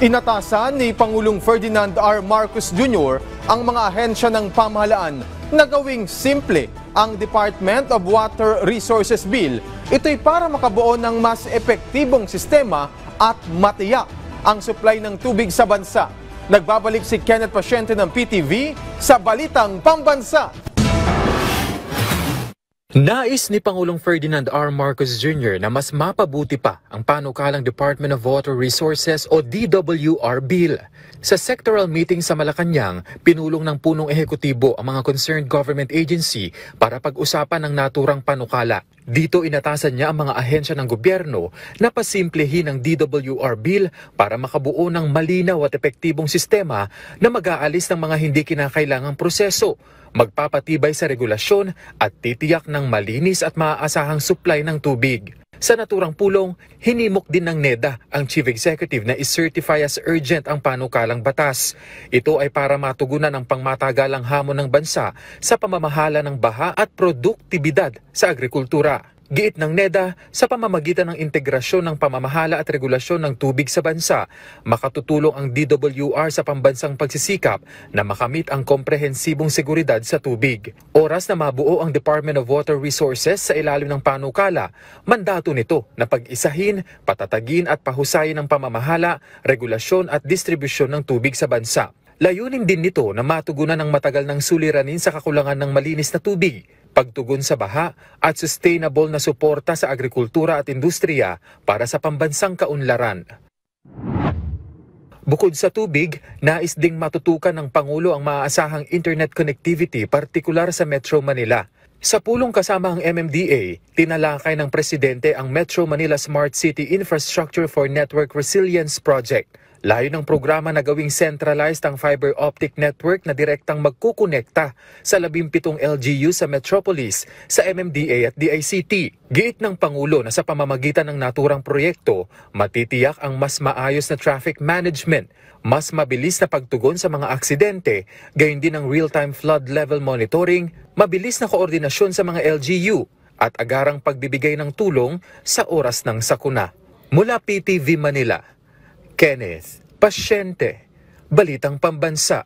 Inatasan ni Pangulong Ferdinand R. Marcos Jr. ang mga ahensya ng pamahalaan na gawing simple ang Department of Water Resources Bill. Ito'y para makabuo ng mas epektibong sistema at matiyak ang supply ng tubig sa bansa. Nagbabalik si Kenneth Pasyente ng PTV sa Balitang Pambansa. Nais ni Pangulong Ferdinand R. Marcos Jr. na mas mapabuti pa ang panukalang Department of Water Resources o DWR Bill. Sa sectoral meeting sa Malacanang, pinulong ng punong ehekutibo ang mga concerned government agency para pag-usapan ang naturang panukala. Dito inatasan niya ang mga ahensya ng gobyerno na pasimplehin ang DWR Bill para makabuo ng malinaw at epektibong sistema na mag-aalis ng mga hindi kinakailangang proseso, magpapatibay sa regulasyon at titiyak ng malinis at maaasahang supply ng tubig. Sa naturang pulong, hinimok din ng NEDA ang Chief Executive na i-certify as urgent ang panukalang batas. Ito ay para matugunan ang pangmatagalang hamon ng bansa sa pamamahala ng baha at produktibidad sa agrikultura. Giit ng NEDA, sa pamamagitan ng integrasyon ng pamamahala at regulasyon ng tubig sa bansa, makatutulong ang DWR sa pambansang pagsisikap na makamit ang komprehensibong seguridad sa tubig. Oras na mabuo ang Department of Water Resources sa ilalim ng panukala, mandato nito na pag-isahin, patatagin at pahusayin ang pamamahala, regulasyon at distribusyon ng tubig sa bansa. Layunin din nito na matugunan ang matagal ng suliranin sa kakulangan ng malinis na tubig, pagtugon sa baha at sustainable na suporta sa agrikultura at industriya para sa pambansang kaunlaran. Bukod sa tubig, nais ding matutukan ng Pangulo ang maaasahang internet connectivity partikular sa Metro Manila. Sa pulong kasama ang MMDA, tinalakay ng Presidente ang Metro Manila Smart City Infrastructure for Network Resilience Project. Layo ng programa na gawing centralized ang fiber optic network na direktang magkukonekta sa 17 LGU sa Metropolis, sa MMDA at DICT. Giit ng Pangulo na sa pamamagitan ng naturang proyekto, matitiyak ang mas maayos na traffic management, mas mabilis na pagtugon sa mga aksidente, gayon din ang real-time flood level monitoring, mabilis na koordinasyon sa mga LGU, at agarang pagbibigay ng tulong sa oras ng sakuna. Mula PTV Manila, Kenneth Pasyente, Balitang Pambansa.